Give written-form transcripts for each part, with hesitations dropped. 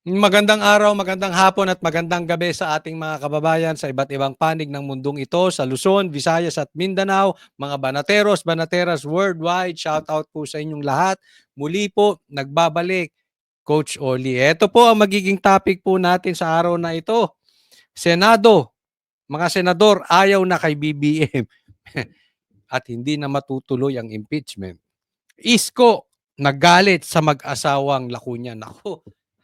Magandang araw, magandang hapon at magandang gabi sa ating mga kababayan sa iba't ibang panig ng mundong ito, sa Luzon, Visayas at Mindanao, mga banateros, banateras worldwide, shout out po sa inyong lahat. Muli po, nagbabalik, Coach Oli. Ito po ang magiging topic po natin sa araw na ito. Senado, mga senador, ayaw na kay BBM at hindi na matutuloy ang impeachment. Isko, nagalit sa mag-asawang Lacuna. Nako,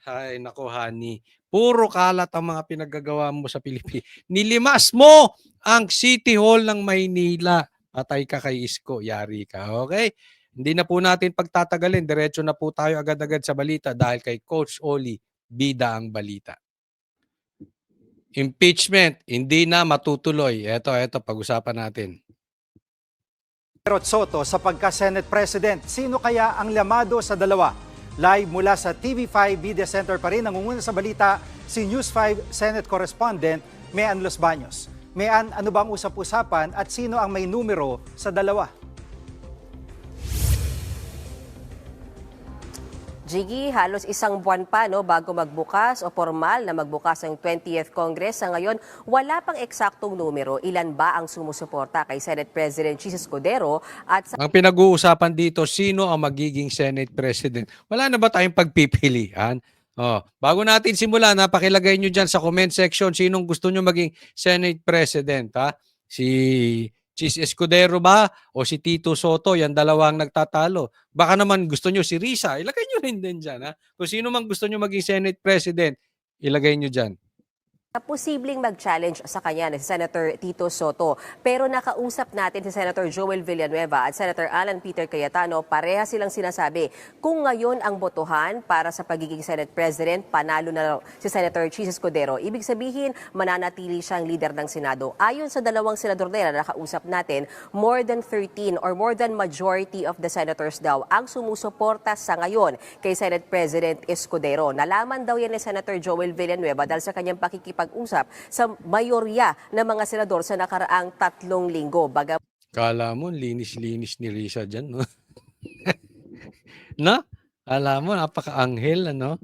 ay nako honey. Puro kalat ang mga pinaggagawa mo sa Pilipinas. Nilimas mo ang City Hall ng Maynila. Patay ka kay Isko, yari ka. Okay? Hindi na po natin pagtatagalin. Diretso na po tayo agad-agad sa balita dahil kay Coach Oli, bida ang balita. Impeachment, hindi na matutuloy. Ito, pag-usapan natin. Soto sa pagka-Senate President. Sino kaya ang lamado sa dalawa? Live mula sa TV5 Media Center pa rin, nangunguna sa balita si News 5 Senate Correspondent Mean Los Baños. Mean, ano bang usap-usapan at sino ang may numero sa dalawa? Jiggy, halos isang buwan pa bago magbukas o formal na magbukas ang 20th Congress. Sa ngayon, wala pang eksaktong numero ilan ba ang sumusuporta kay Senate President Chis Escudero at Ang pinag-uusapan dito, sino ang magiging Senate President? Wala na ba tayong pagpipilian? Bago natin simulan, pakilagay nyo dyan sa comment section sinong gusto nyo maging Senate President. Ha? Si Chis Escudero ba o si Tito Soto? Yan dalawang nagtatalo. Baka naman gusto nyo si Risa. Ilagay nyo rin din dyan. Ha? Kung sino man gusto nyo maging Senate President, ilagay nyo dyan. posibleng mag-challenge sa kanya na si Senator Tito Soto. Pero nakausap natin si Senator Joel Villanueva at Senator Alan Peter Cayetano, pareha silang sinasabi kung ngayon ang botohan para sa pagiging Senate President, panalo na si Senator Chis Escudero. Ibig sabihin, mananatili siyang leader ng Senado. Ayon sa dalawang senador na nakausap natin, more than 13 or more than majority of the senators daw ang sumusuporta sa ngayon kay Senate President Escudero. Nalaman daw yan ni Senator Joel Villanueva dahil sa kanyang pakikipag-usap sa mayorya ng mga senador sa nakaraang 3 linggo. Kala mo, linis-linis ni Risa dyan, no? No? Kala mo, napaka-anghel, ano?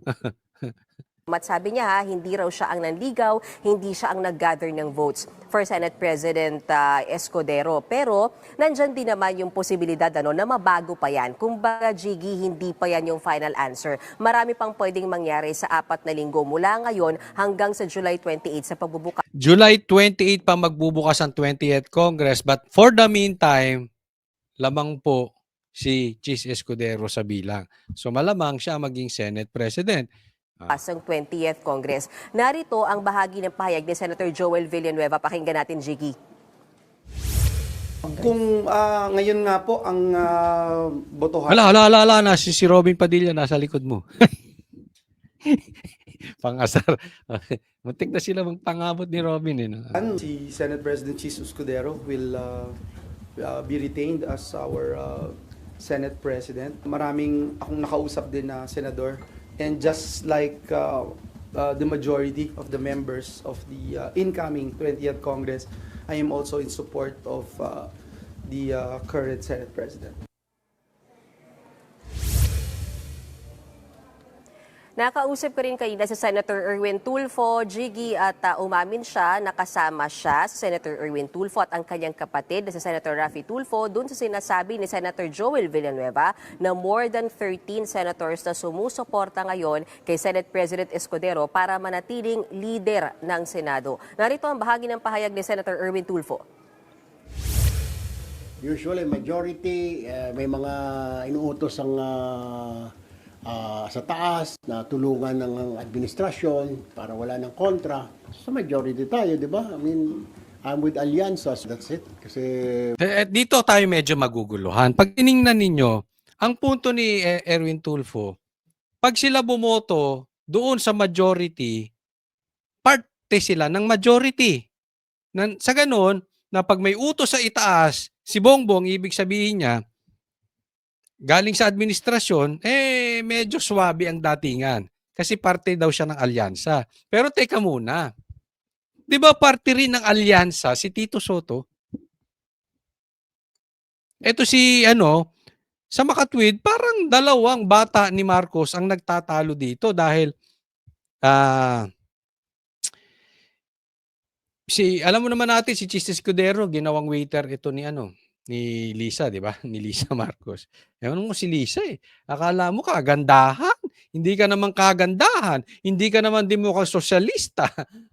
At sabi niya, hindi raw siya ang nanligaw, hindi siya ang nag-gather ng votes for Senate President Escudero. Pero nandyan din naman yung posibilidad na mabago pa yan. Kung baga, Jiggy, hindi pa yan yung final answer. Marami pang pwedeng mangyari sa 4 na linggo mula ngayon hanggang sa July 28 sa pagbubukas. July 28 pa magbubukas ang 20th Congress, but for the meantime, lamang po si Chis Escudero sa bilang. So malamang siya maging Senate President. Ang 20th Congress. Narito ang bahagi ng pahayag ni Senator Joel Villanueva. Pakinggan natin, Jiggy. Kung ngayon nga po ang botohan. Hala, na si Robin Padilla nasa likod mo. Pang-asar. Muntik na sila magpangabot ni Robin. No? Si Senate President Chis Escudero will be retained as our Senate President. Maraming akong nakausap din na senador. And just like the majority of the members of the incoming 20th Congress, I am also in support of the current Senate President. Nakausap ko rin kanina si Senator Erwin Tulfo, Jiggy, at umamin siya, nakasama siya si Senator Erwin Tulfo at ang kanyang kapatid na si Senator Raffy Tulfo dun sa sinasabi ni Senator Joel Villanueva na more than 13 senators na sumusuporta ngayon kay Senate President Escudero para manatiling leader ng Senado. Narito ang bahagi ng pahayag ni Senator Erwin Tulfo. Usually, majority, may mga inuutos ang sa taas na tulungan ng administrasyon para wala ng kontra. Sa majority tayo, di ba? I mean, I'm with Alianzas. That's it. Kasi Dito tayo medyo maguguluhan. Pag tiningnan ninyo, ang punto ni Erwin Tulfo, pag sila bumoto doon sa majority, parte sila ng majority. Sa ganun, na pag may utos sa itaas, si Bongbong, ibig sabihin niya, galing sa administrasyon, medyo swabe ang datingan. Kasi parte daw siya ng alyansa. Pero teka muna, di ba parte rin ng alyansa si Tito Soto? Ito si, sa makatwid, parang dalawang bata ni Marcos ang nagtatalo dito dahil ah, alam mo naman natin si Chis Escudero ginawang waiter ito ni ano, ni Lisa 'di ba? Ni Lisa Marcos. Ewan mo si Lisa, eh, akala mo kagandahan, hindi ka naman kagandahan, hindi ka naman din mukhang sosyalista,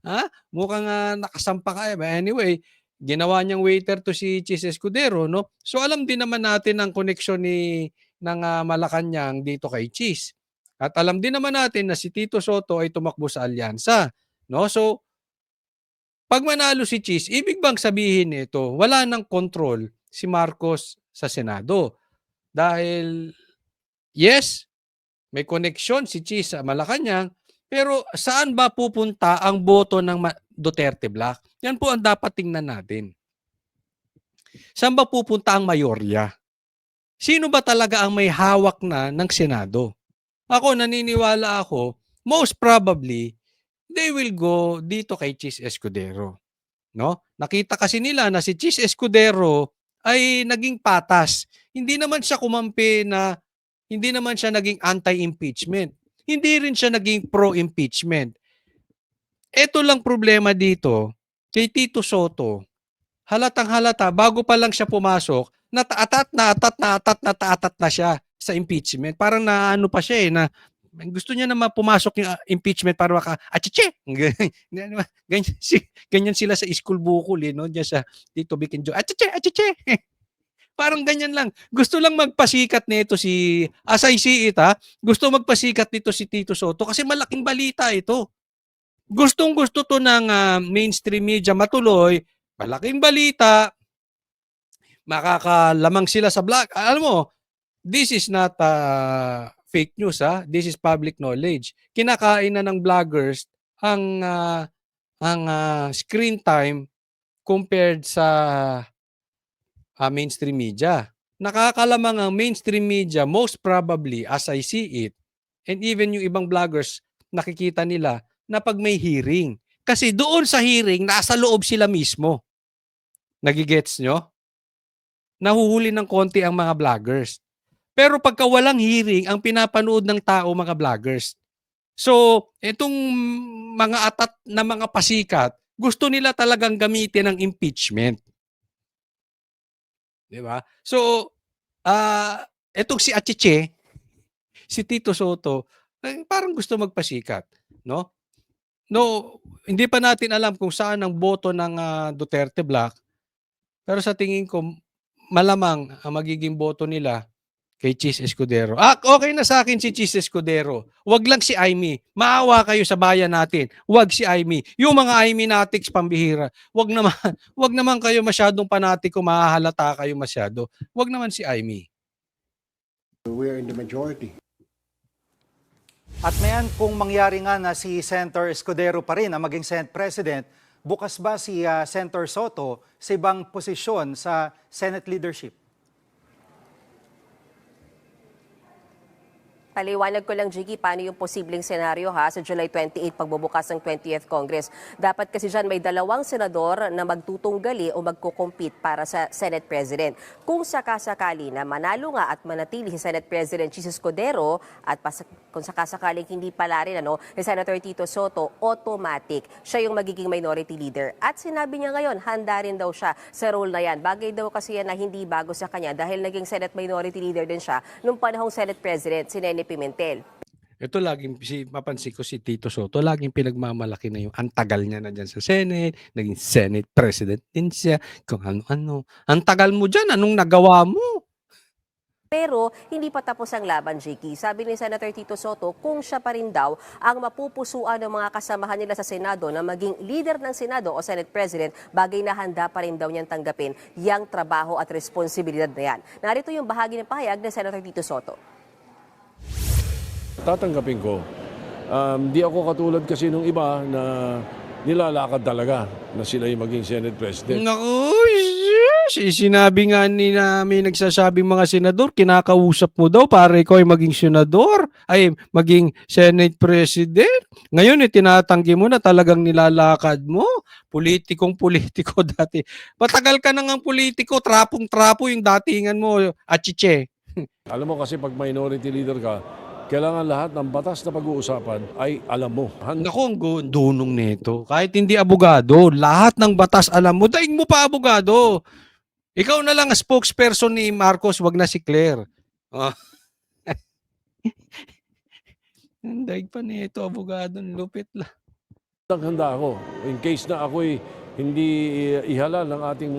ha? Mukhang, nakasampa ka, eh. But anyway, ginawa niyang waiter 'to si Chis Escudero 'no. So alam din naman natin ang koneksyon ng, Malacanang dito kay Chis. At alam din naman natin na si Tito Sotto ay tumakbo sa alyansa 'no. So 'pag manalo si Cheese, ibig bang sabihin nito wala ng kontrol si Marcos sa Senado? Dahil yes, may koneksyon si Cheese sa Malacanang, pero saan ba pupunta ang boto ng Duterte Black? Yan po ang dapat tingnan natin. Saan ba pupunta ang mayorya? Sino ba talaga ang may hawak na ng Senado? Ako, naniniwala ako, most probably, they will go dito kay Cheese Escudero. No? Nakita kasi nila na si Chis Escudero ay naging patas. Hindi naman siya kumampi na hindi naman siya naging anti-impeachment. Hindi rin siya naging pro-impeachment. Ito lang problema dito kay Tito Sotto. Halatang halata bago pa lang siya pumasok, nataatat na siya sa impeachment. Parang naano pa siya na gusto niya naman pumasok yung impeachment para achiche! Ganyan, ganyan sila sa school bukol, eh, no? Diyan sa Tito Vic and Joe, achiche! Achiche! Parang ganyan lang. Gusto lang magpasikat nito si, as I see it, gusto magpasikat nito si Tito Sotto kasi malaking balita ito. Gustong-gusto to ng mainstream media matuloy, malaking balita, makakalamang sila sa vlog. Alam mo, this is not fake news, this is public knowledge. Kinakain na ng vloggers ang screen time compared sa mainstream media. Nakakalamang ang mainstream media most probably as I see it, and even yung ibang vloggers nakikita nila na pag may hearing. Kasi doon sa hearing, nasa loob sila mismo. Nagigets nyo? Nahuhuli ng konti ang mga vloggers. Pero pagka walang hearing, ang pinapanood ng tao mga vloggers. So, itong mga atat na mga pasikat, gusto nila talagang gamitin ng impeachment. 'Di ba? So, itong si Achiche, si Tito Sotto, parang gusto magpasikat, no? No, hindi pa natin alam kung saan ang boto ng Duterte Black. Pero sa tingin ko, malamang ang magiging boto nila kay Chis Escudero. Okay na sa akin si Chis Escudero. Wag lang si Aimee. Maawa kayo sa bayan natin. Wag si Aimee. Yung mga Aimenatics pambihira. Wag naman, wag naman kayo masyadong panatiko, mahahalata kayo masyado. Wag naman si Aimee. We are in the majority. At mayan, kung mangyari nga na si Senator Escudero pa rin ang maging Senate President, bukas ba si Senator Sotto sa ibang posisyon sa Senate leadership? Paliwanag ko lang, Jiggy, paano yung posibleng senaryo sa July 28 pagbubukas ng 20th Congress. Dapat kasi dyan may dalawang senador na magtutunggali o magkukompete para sa Senate President. Kung sakasakali na manalo nga at manatili si Senate President Chis Escudero at kung sakasakaling hindi pala rin ni Senator Tito Sotto, automatic siya yung magiging minority leader. At sinabi niya ngayon, handa rin daw siya sa role na yan. Bagay daw kasi yan na hindi bago sa kanya dahil naging Senate minority leader din siya nung panahong Senate President si Nene Pimentel. Ito laging mapansin ko si Tito Sotto, laging pinagmamalaki na yung ang tagal niya na dyan sa Senate, naging Senate President din siya, kung ano-ano. Ang tagal mo dyan, anong nagawa mo? Pero hindi pa tapos ang laban, Jiki. Sabi ni Senator Tito Sotto, kung siya pa rin daw ang mapupusuan ng mga kasamahan nila sa Senado na maging leader ng Senado o Senate President, bagay na handa pa rin daw niyang tanggapin yang trabaho at responsibilidad na yan. Narito yung bahagi ng pahayag ni Senator Tito Sotto. Tatanggapin ko. Di ako katulad kasi nung iba na nilalakad talaga na sila yung maging Senate President. Naku, sinabi nga ni namin nagsasabing mga senador, kinakausap mo daw para ikaw ay maging senador, ay maging Senate President. Ngayon, tinatanggi mo na talagang nilalakad mo. Politikong-politiko dati. Patagal ka na ngang politiko, trapong-trapo yung datingan mo, achiche. Alam mo kasi pag minority leader ka, Kailangan lahat ng batas na pag-uusapan ay alam mo. Naku, ang dunong nito. Kahit hindi abogado, lahat ng batas alam mo. Daig mo pa abogado. Ikaw na lang ang spokesperson ni Marcos, wag na si Claire. Oh. Ang daig pa nito, abogado. Lupit lang. Handa ako. In case na ako'y hindi ihalal ng ating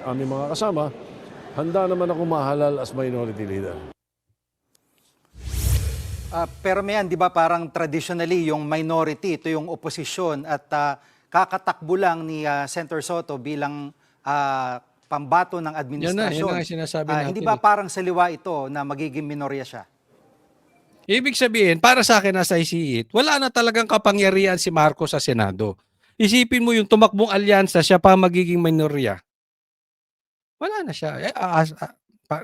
aming mga kasama, handa naman ako mahalal as minority leader. Pero mayan, di ba parang traditionally yung minority, ito yung oposisyon at kakatakbo lang ni Senator Soto bilang pambato ng administrasyon. Yan na ang sinasabi natin. Hindi ba parang saliwa ito na magiging minorya siya? Ibig sabihin, para sa akin as I see it, wala na talagang kapangyarihan si Marcos sa Senado. Isipin mo yung tumakbong alyansa, siya pa magiging minorya. Wala na siya.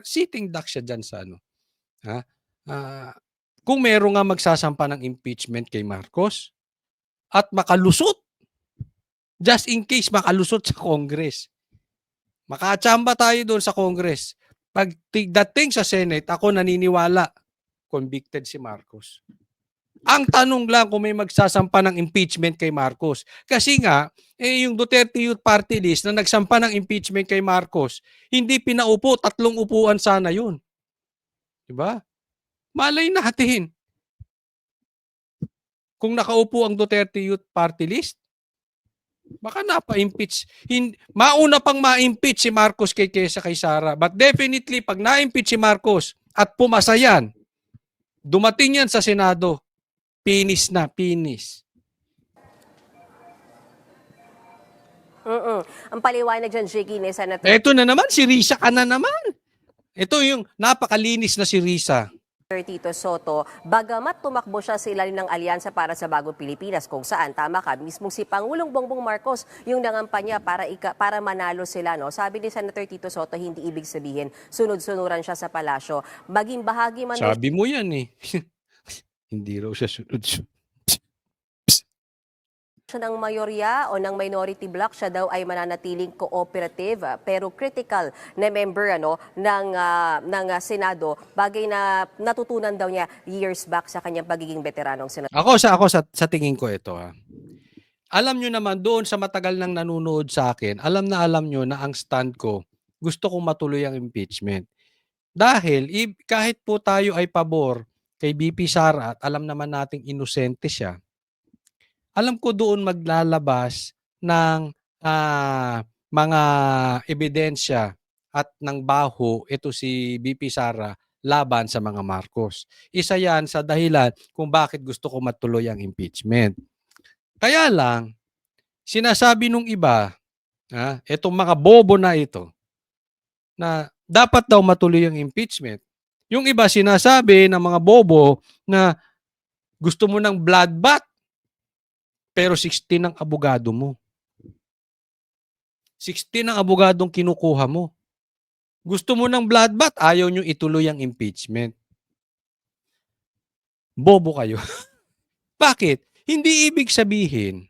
Sitting duck siya dyan sa ano. Ha? Kung meron nga magsasampa ng impeachment kay Marcos at makalusot, just in case makalusot sa Congress, makachamba tayo doon sa Congress. Pag dating sa Senate, ako naniniwala, convicted si Marcos. Ang tanong lang kung may magsasampa ng impeachment kay Marcos. Kasi nga, yung Duterte Youth Party List na nagsampa ng impeachment kay Marcos, hindi pinaupo, 3 upuan sana yun. Diba? Malay natin. Kung nakaupo ang Duterte Youth Party List, baka napa-impeach. Mauna pang ma-impeach si Marcos kaysa kay Sara. But definitely, pag na-impeach si Marcos at pumasa yan, dumating yan sa Senado, pinis na, pinis. Ang paliwanag dyan, Jiggy, ni Senator Eto na naman, si Risa ka na naman. Ito yung napakalinis na si Risa. Tito Soto, bagamat tumakbo siya sa ilalim ng alyansa para sa Bagong Pilipinas, kung saan, tama ka, mismong si Pangulong Bongbong Marcos yung nangampanya para manalo sila. No? Sabi ni Senator Tito Soto, hindi ibig sabihin sunod-sunuran siya sa palasyo. Maging bahagi man Sabi mo yan eh. Hindi raw siya sunod-sunod. siya ng mayorya o ng minority bloc, siya daw ay mananatiling cooperative pero critical na member ng Senado, bagay na natutunan daw niya years back sa kanyang pagiging veteranong senador. Ako sa tingin ko ito ha. Alam nyo naman doon sa matagal nang nanonood sa akin, alam nyo na ang stand ko, gusto kong matuloy ang impeachment. Dahil kahit po tayo ay pabor kay BP Sara at alam naman nating inosente siya, alam ko doon maglalabas ng mga ebidensya at ng baho ito si BP Sara laban sa mga Marcos. Isa yan sa dahilan kung bakit gusto ko matuloy ang impeachment. Kaya lang, sinasabi nung iba, itong mga bobo na ito, na dapat daw matuloy ang impeachment. Yung iba sinasabi ng mga bobo na gusto mo ng bloodbath, pero 16 ang abogado mo. 16 ang abogadong kinukuha mo. Gusto mo ng bloodbath, ayaw nyo ituloy ang impeachment. Bobo kayo. Bakit? Hindi ibig sabihin,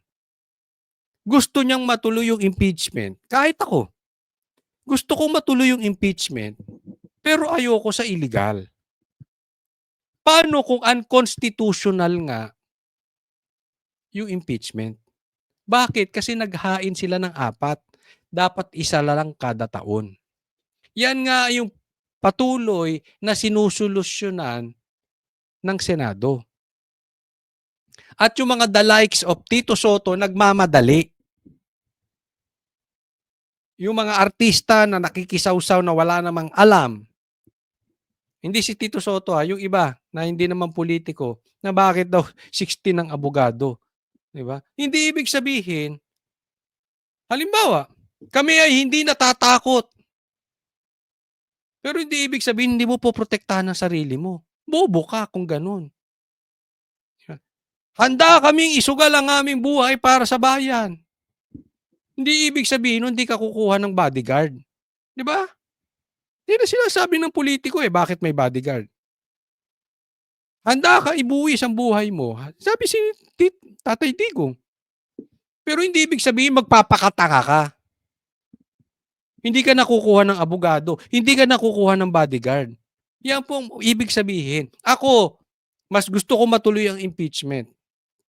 gusto niyang matuloy yung impeachment. Kahit ako, gusto kong matuloy yung impeachment, pero ayoko sa illegal. Paano kung unconstitutional nga yung impeachment? Bakit? Kasi naghain sila ng 4. Dapat isa lang kada taon. Yan nga yung patuloy na sinusolusyonan ng Senado. At yung mga the likes of Tito Soto nagmamadali. Yung mga artista na nakikisawsaw na wala namang alam. Hindi si Tito Soto yung iba na hindi naman politiko na bakit daw 16 ang abogado. Diba? Hindi ibig sabihin, halimbawa, kami ay hindi natatakot. Pero hindi ibig sabihin, hindi mo po protektahan ang sarili mo. Bobo ka kung ganun. Handa kaming isugal ang aming buhay para sa bayan. Hindi ibig sabihin, hindi ka kukuha ng bodyguard. Di ba? Hindi na sinasabi ng politiko bakit may bodyguard. Handa ka ibuwis ang buhay mo. Sabi si Tatay Digong. Pero hindi ibig sabihin magpapakataka ka. Hindi ka nakukuha ng abogado. Hindi ka nakukuha ng bodyguard. Yan po ang ibig sabihin. Ako, mas gusto ko matuloy ang impeachment.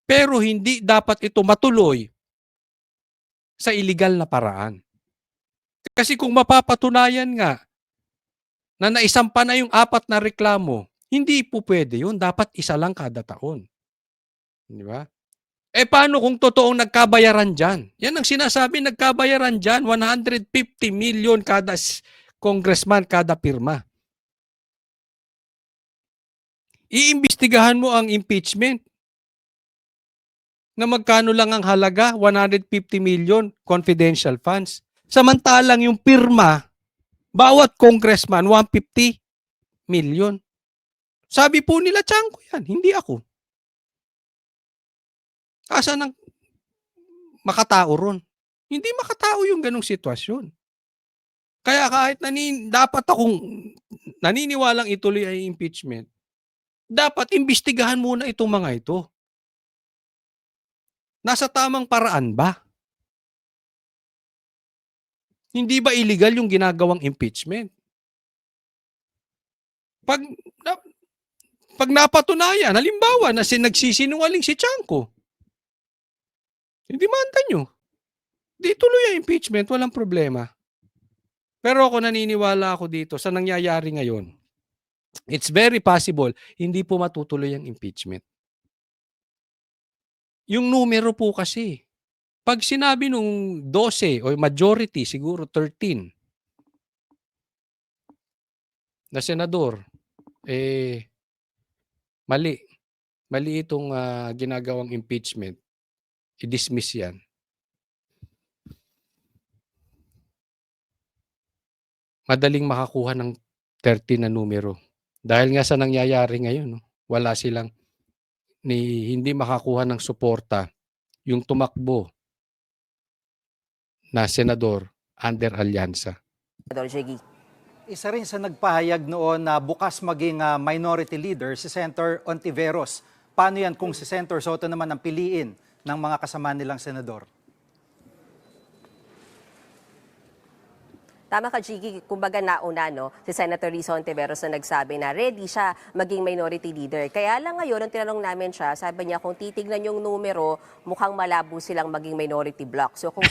Pero hindi dapat ito matuloy sa illegal na paraan. Kasi kung mapapatunayan nga na naisampa na yung 4 na reklamo, hindi po pwede yun. Dapat isa lang kada taon. Di ba? Eh paano kung totoong nagkabayaran dyan? Yan ang sinasabi, nagkabayaran dyan. 150 million kada congressman, kada pirma. Iimbestigahan mo ang impeachment na magkano lang ang halaga, 150 million confidential funds. Samantalang yung pirma, bawat congressman, 150 million. Sabi po nila, Tiangco yan, hindi ako. Asa nang makatao ron? Hindi makatao yung ganong sitwasyon. Kaya kahit dapat akong naniniwalang ituloy ay impeachment, dapat imbestigahan muna itong mga ito. Nasa tamang paraan ba? Hindi ba illegal yung ginagawang impeachment? Pag napatunayan, halimbawa na nagsisinungaling si Tiangco, demanda nyo. Di tuloy ang impeachment, walang problema. Pero ako naniniwala ako dito sa nangyayari ngayon. It's very possible hindi po matutuloy ang impeachment. Yung numero po kasi, pag sinabi nung 12 o majority, siguro 13 na senador, mali. Mali itong ginagawang impeachment. I-dismiss yan. Madaling makakuha ng 13 na numero. Dahil nga sa nangyayari ngayon, wala silang hindi makakuha ng suporta yung tumakbo na senador under alyansa. Senador Jiggy. Isa rin sa nagpahayag noon na bukas maging minority leader si Senator Ontiveros. Paano yan kung si Senator Soto naman ang piliin ng mga kasama nilang senador? Tama ka, Jiggy. Kumbaga nauna, no, si Senator Risa Ontiveros na nagsabi na ready siya maging minority leader. Kaya lang ngayon, nung tinanong namin siya, sabi niya kung titignan yung numero, mukhang malabo silang maging minority block. So kung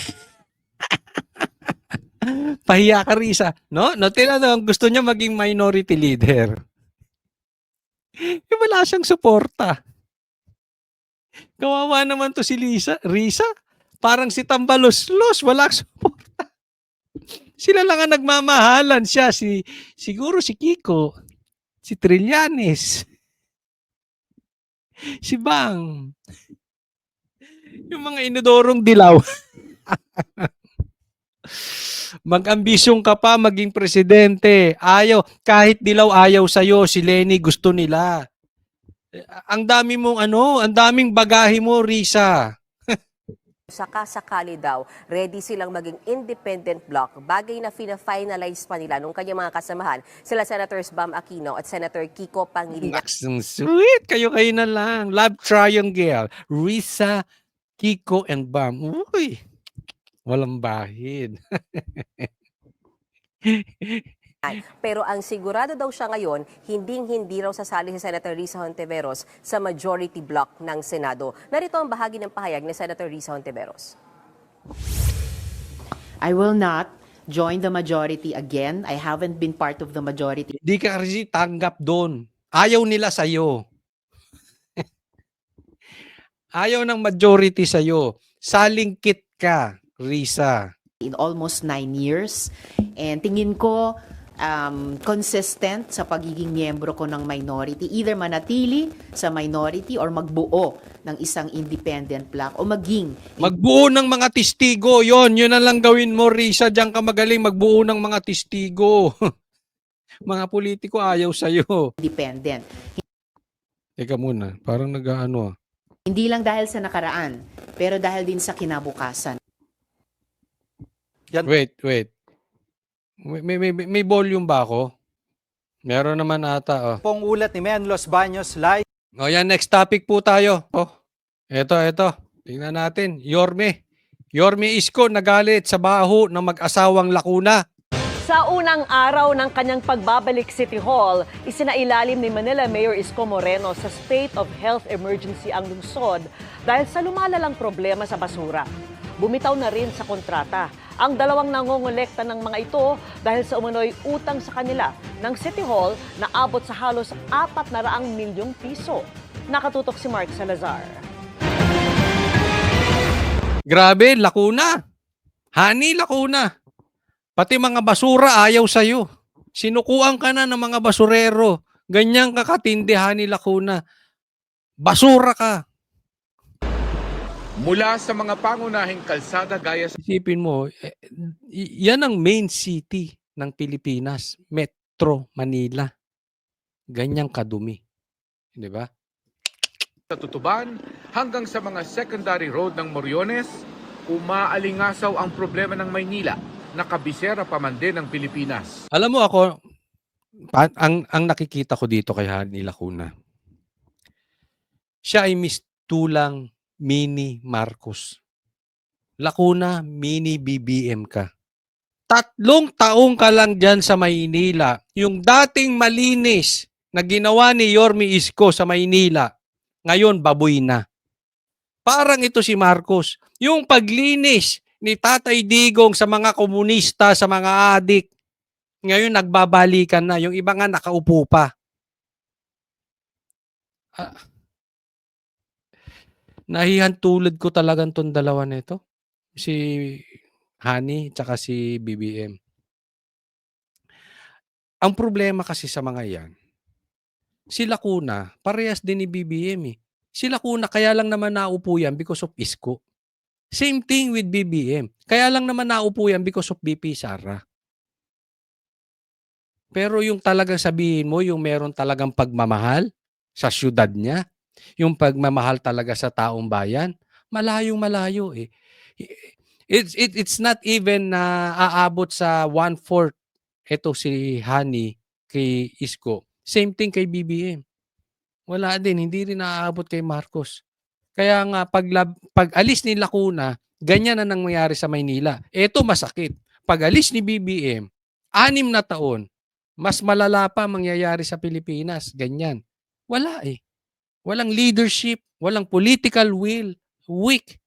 Pahiya ka, Risa. No, tinanong, gusto niya maging minority leader. Wala siyang suporta. Kawawa naman to si Risa. Parang si Tambalos-los, wala suporta. Sila lang ang nagmamahalan siya. Siguro si Kiko, si Trillanes, si Bang, yung mga inodorong dilaw. Mag-ambisyong ka pa maging presidente. Kahit dilaw ayaw sa'yo, si Lenny gusto nila. Ang dami mong ang daming bagahe mo, Risa. sakali daw, ready silang maging independent block. Bagay na fina-finalize pa nila nung kanyang mga kasamahan, sila Senators Bam Aquino at Senator Kiko Pangilinan. Ang sweet. Kayo na lang. Love triangle. Risa, Kiko, and Bam. Uy, walang bahid. Pero ang sigurado daw siya ngayon, hindi raw sasali si Senator Risa Hontiveros sa majority block ng Senado. Narito ang bahagi ng pahayag ni Senator Risa Hontiveros. I will not join the majority again. I haven't been part of the majority. Di ka kasi tanggap doon. Ayaw nila sa'yo. Ayaw ng majority sa'yo. Salingkit ka, Risa. In almost 9 years. And tingin ko, consistent sa pagiging miyembro ko ng minority. Either manatili sa minority or magbuo ng isang independent block o magbuo ng mga testigo. Yun na lang gawin mo, Risa. Diyan ka magaling magbuo ng mga testigo. Mga politiko ayaw sa'yo. independent. Teka muna, parang nag-ano. Hindi lang dahil sa nakaraan, pero dahil din sa kinabukasan. Wait. May volume ba ako? Meron naman ata. Pong ulat ni Men Los Baños live. O yan, next topic po tayo. Eto. Tingnan natin. Yorme Isko nagalit sa baho ng mag-asawang Lacuna. Sa unang araw ng kanyang pagbabalik City Hall, isinailalim ni Manila Mayor Isko Moreno sa state of health emergency ang lungsod dahil sa lumalalang problema sa basura. Bumitaw na rin sa kontrata ang dalawang nangongolekta ng mga ito dahil sa umano'y utang sa kanila ng City Hall na abot sa halos 400 milyong piso. Nakatutok si Mark Salazar. Grabe, Lacuna. Hani, Lacuna. Pati mga basura ayaw sa'yo. Sinukuan ka na ng mga basurero. Ganyan ka katindi, Hani, Lacuna. Basura ka. Mula sa mga pangunahing kalsada gaya sa Isipin mo, yan ang main city ng Pilipinas. Metro Manila. Ganyang kadumi. Di ba? Tutuban hanggang sa mga secondary road ng Moriones, umaalingasaw ang problema ng Maynila na kabisera pa man din ng Pilipinas. Alam mo ako, ang nakikita ko dito kay Hani Lacuna, siya ay mistulang mini Marcos. Lacuna, mini BBM ka. 3 taong ka lang dyan sa Maynila. Yung dating malinis na ginawa ni Yorme Isko sa Maynila, ngayon baboy na. Parang ito si Marcos. Yung paglinis ni Tatay Digong sa mga komunista, sa mga adik, ngayon nagbabalikan na. Yung iba nga nakaupo pa. Nahihantulad ko talagang tong dalawa nito. Si Hani tsaka si BBM. Ang problema kasi sa mga yan, si Lacuna, parehas din ni BBM eh. Si Lacuna, kaya lang naman naupo yan because of Isko. Same thing with BBM. Kaya lang naman naupo yan because of BP Sara. Pero yung talagang sabihin mo, yung meron talagang pagmamahal sa syudad niya, yung pagmamahal talaga sa taong bayan, malayong malayo eh. It's not even na aabot sa 1/4 ito si Hani kay Isko. Same thing kay BBM. Wala din, hindi rin naaabot kay Marcos. Kaya nga pag alis ni Lacuna, ganyan na nangyayari sa Maynila. Ito masakit. Pag alis ni BBM, 6 na taon, mas malala pa mangyayari sa Pilipinas. Ganyan. Wala eh. Walang leadership, walang political will, weak.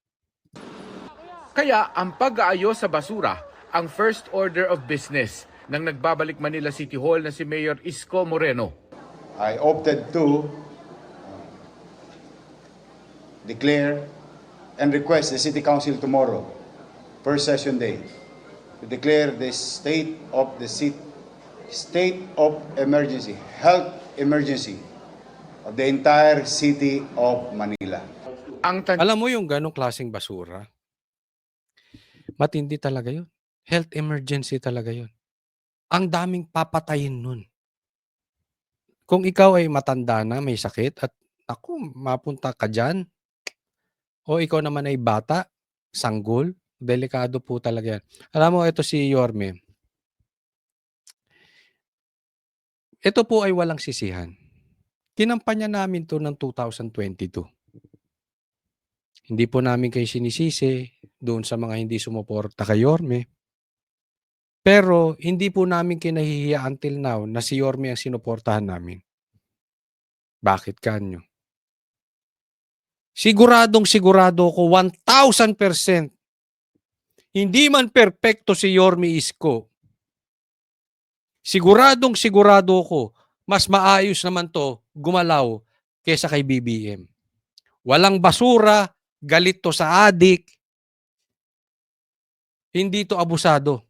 Kaya ang pag-aayos sa basura ang first order of business ng nagbabalik Manila City Hall na si Mayor Isko Moreno. I opted to declare and request the City Council tomorrow, first session day, to declare the state of emergency, health emergency of the entire city of Manila. Alam mo yung ganong klaseng basura? Matindi talaga yun. Health emergency talaga yun. Ang daming papatayin nun. Kung ikaw ay matanda na, may sakit, at ako, mapunta ka dyan, o ikaw naman ay bata, sanggol, delikado po talaga yan. Alam mo, ito si Yorme. Ito po ay walang sisihan. Kinampanya namin to ng 2022. Hindi po namin kayo sinisisi doon sa mga hindi sumuporta kay Yorme. Pero hindi po namin kinahihiya until now na si Yorme ang sinuportahan namin. Bakit kanyo? Siguradong sigurado ko 1,000%. Hindi man perpekto si Yorme Isko. Siguradong sigurado ko mas maayos naman to gumalaw kesa kay BBM. Walang basura, galit to sa adik. Hindi to abusado.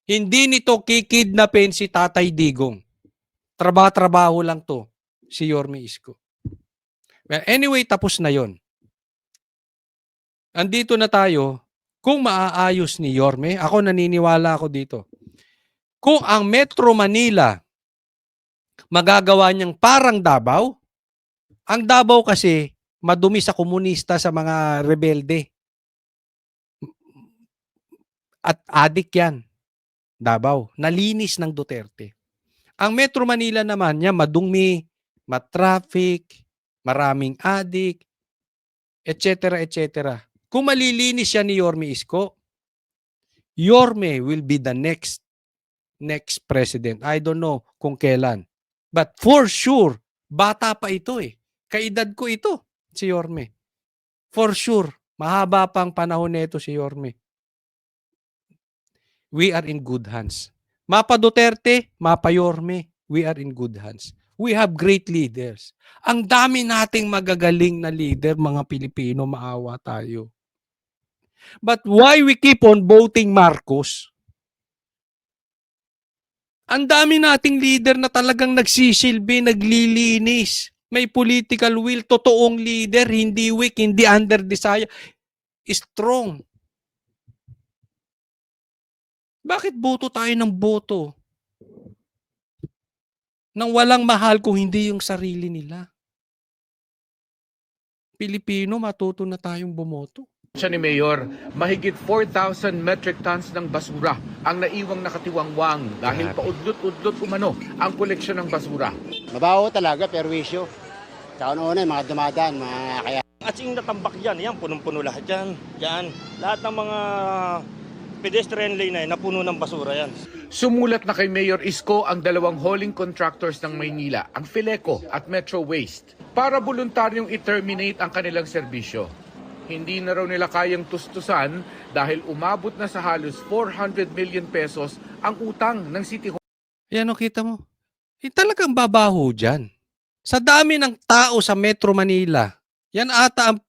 Hindi nito kikidnapin si Tatay Digong. Trabaho lang to si Yorme Isko. Well, anyway, tapos na yon. Andito na tayo. Kung maaayos ni Yorme, ako naniniwala ako dito. Kung ang Metro Manila magagawa niyang parang Davao, ang Davao kasi madumi sa komunista, sa mga rebelde. At adik yan. Davao, nalinis ng Duterte. Ang Metro Manila naman niya madumi, matraffic, maraming adik, etc. etc. Kung malilinis siya ni Yorme Isko, Yorme will be the next next president. I don't know kung kailan. But for sure, bata pa ito eh. Kaedad ko ito, si Yorme. For sure, mahaba pang panahon nito si Yorme. We are in good hands. Mapa Duterte, Mapa Yorme, we are in good hands. We have great leaders. Ang dami nating magagaling na leader, mga Pilipino, maawa tayo. But why we keep on voting Marcos? Ang dami nating leader na talagang nagsisilbi, naglilinis. May political will, totoong leader, hindi weak, hindi under desire, strong. Bakit boto tayo ng boto? Nang walang mahal kung hindi yung sarili nila. Pilipino, matuto na tayong bumoto. Siya ni Mayor, mahigit 4,000 metric tons ng basura ang naiwang nakatiwangwang dahil paudlot-udlot umano ang koleksyon ng basura. Mabaho talaga, perwisyo. Tsaka noon yung mga dumadaan, mga kaya. At yung natambak dyan, yan, punong-puno lahat dyan. Yan, lahat ng mga pedestrian lane na yan, napuno ng basura yan. Sumulat na kay Mayor Isko ang dalawang hauling contractors ng Maynila, ang Fileco at Metro Waste, para voluntaryong i-terminate ang kanilang serbisyo. Hindi na raw nila kayang tustusan dahil umabot na sa halos 400 million pesos ang utang ng City Hall. Yan o, kita mo. Talagang babaho dyan. Sa dami ng tao sa Metro Manila, yan ata ang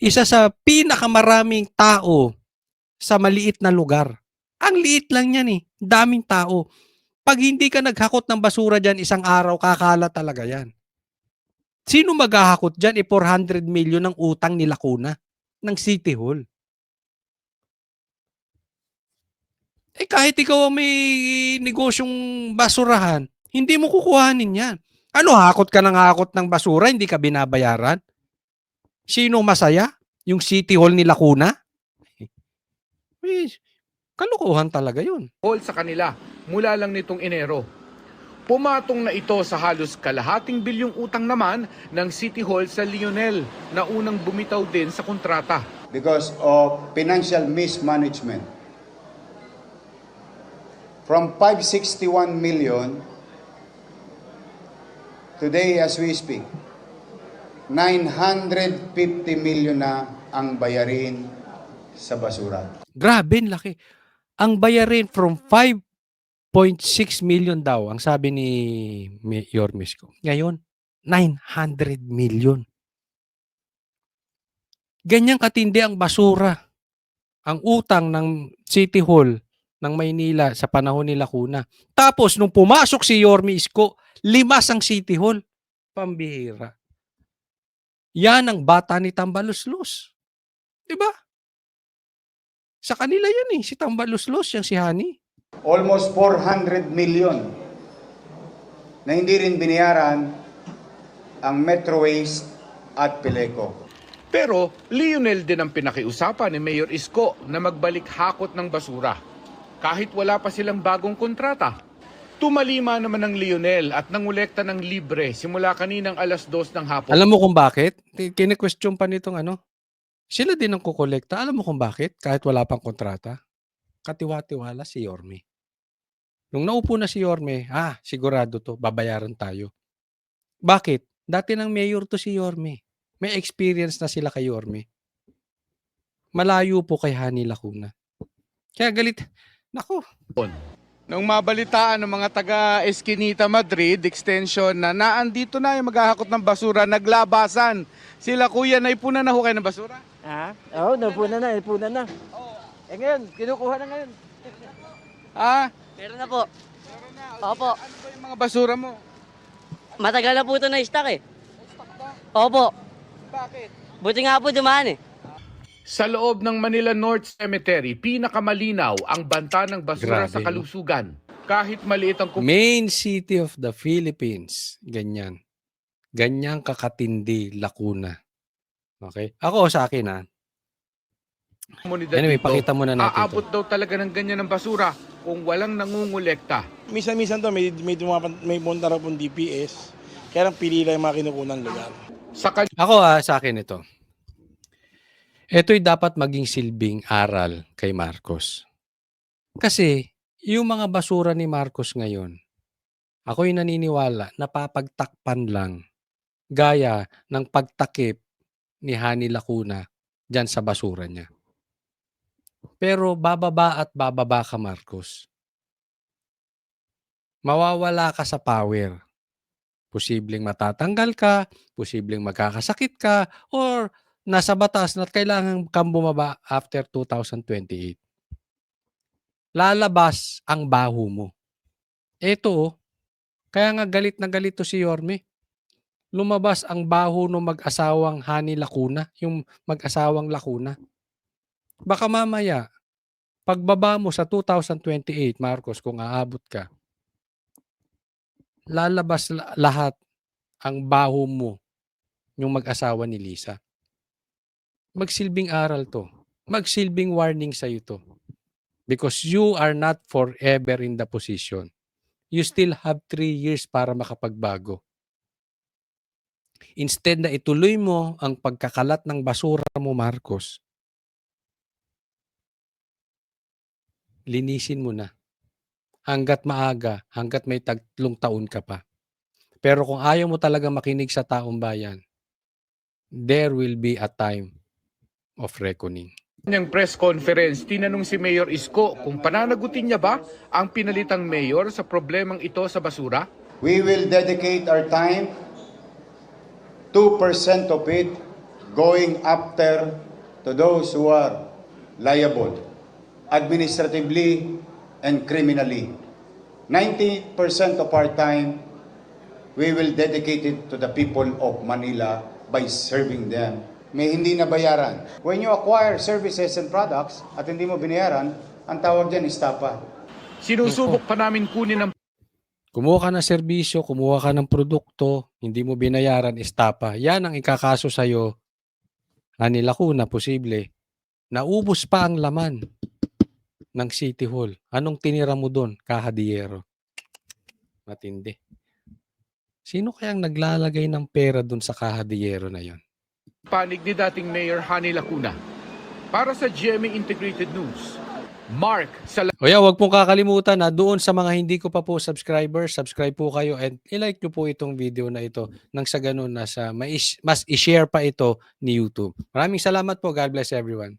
isa sa pinakamaraming tao sa maliit na lugar. Ang liit lang yan eh. Daming tao. Pag hindi ka naghakot ng basura dyan, isang araw, kakala talaga yan. Sino maghahakot dyan? 400 million ng utang ni Lacuna ng City Hall. Kahit ikaw ang may negosyong basurahan, hindi mo kukuhanin yan. Ano, hakot ka ng hakot ng basura, hindi ka binabayaran? Sino masaya? Yung City Hall ni Lacuna? Kalukuhan talaga yun. Hall sa kanila mula lang nitong Enero. Pumatong na ito sa halos kalahating bilyong utang naman ng City Hall sa Lionel na unang bumitaw din sa kontrata. Because of financial mismanagement. From 561 million, today as we speak, 950 million na ang bayarin sa basura. Grabe, laki. Ang bayarin from 5.6 million daw, ang sabi ni Yorme Isko. Ngayon, 900 million. Ganyang katindi ang basura. Ang utang ng City Hall ng Maynila sa panahon ni Lacuna. Tapos, nung pumasok si Yorme Isko, 5 ang City Hall. Pambihira. Yan ang bata ni Tambaluslos. Diba? Sa kanila yan eh. Si Tambaluslos, yung si Hani. Almost 400 million na hindi rin binayaran ang Metro Waste at Fileco. Pero Lionel din ang pinakiusapan ni Mayor Isko na magbalik hakot ng basura. Kahit wala pa silang bagong kontrata. Tumalima naman ng Lionel at nangolekta ng libre simula kaninang 2:00 ng hapon. Alam mo kung bakit? Kine-question pa nitong ano. Sila din ang kukolekta. Alam mo kung bakit? Kahit wala pang kontrata. Katiwa-tiwala si Yorme. Nung naupo na si Yorme, sigurado to, babayaran tayo. Bakit? Dati ng mayor to si Yorme. May experience na sila kay Yorme. Malayo po kay Hani Lacuna. Kaya galit. Nako. Nung mabalitaan ng mga taga Esquinita, Madrid, extension na naandito na yung maghahakot ng basura, naglabasan. Sila kuya, naipuna na ho kayo ng basura? Oo, napunan na. Ngayon, kinukuha na ngayon. Meron na po. Opo. Ano ba yung mga basura mo? Matagal na po ito na-stock eh. Opo. Bakit? Buti nga po dumaan eh. Sa loob ng Manila North Cemetery, pinakamalinaw ang banta ng basura Grabe, sa kalusugan. Kahit maliit ang Main city of the Philippines. Ganyan. Ganyang kakatindi Lacuna. Okay? Ako sa akin komunidad Anyway, dito, pakita muna natin aabot daw talaga ng ganyan ng basura kung walang nangungulekta. Minsan-minsan to, may punta na pong DPS. Kaya lang pili lang yung mga kinukunang lugar. Sa Ako sa akin ito. Ito'y dapat maging silbing aral kay Marcos. Kasi Yung mga basura ni Marcos ngayon, ako'y naniniwala napapagtakpan lang gaya ng pagtakip ni Hani Lacuna diyan sa basura niya. Pero bababa at bababa ka, Marcos. Mawawala ka sa power. Posibleng matatanggal ka, posibleng magkakasakit ka, or nasa batas na kailangan kang bumaba after 2028. Lalabas ang baho mo. Eto, oh, kaya nga galit na galit to si Yorme. Lumabas ang baho ng mag-asawang Hani Lacuna, yung mag-asawang Lacuna. Baka mamaya, pagbaba mo sa 2028, Marcos, kung aabot ka, lalabas lahat ang baho mo yung mag-asawa ni Lisa. Magsilbing aral to. Magsilbing warning sa'yo to. Because you are not forever in the position. You still have 3 years para makapagbago. Instead na ituloy mo ang pagkakalat ng basura mo, Marcos, linisin mo na. Hanggat maaga, hanggat may 3 taon ka pa. Pero kung ayaw mo talaga makinig sa taong bayan, there will be a time of reckoning. Kanyang press conference, tinanong si Mayor Isko kung pananagutin niya ba ang pinalitang mayor sa problemang ito sa basura. We will dedicate our time, 2% of it, going after to those who are liable, administratively and criminally. 90% of our time, we will dedicate it to the people of Manila by serving them. May hindi na bayaran. When you acquire services and products at hindi mo binayaran, ang tawag dyan estafa. Sinusubok pa namin kunin ang Kumuha ka ng serbisyo, kumuha ka ng produkto, hindi mo binayaran, estapa. Yan ang ikakaso sa'yo. Hani Lacuna, posible. Naubos pa ang laman ng City Hall. Anong tinira mo doon? Kahadiyero. Matindi. Sino kayang naglalagay ng pera doon sa kahadiyero na yon? panig ni dating Mayor Hani Lacuna. Para sa GMA Integrated News, Mark Sala. O yan, huwag pong kakalimutan na doon sa mga hindi ko pa po subscribers, subscribe po kayo and i-like nyo po itong video na ito nang sa ganun na mas i-share pa ito ni YouTube. Maraming salamat po. God bless everyone.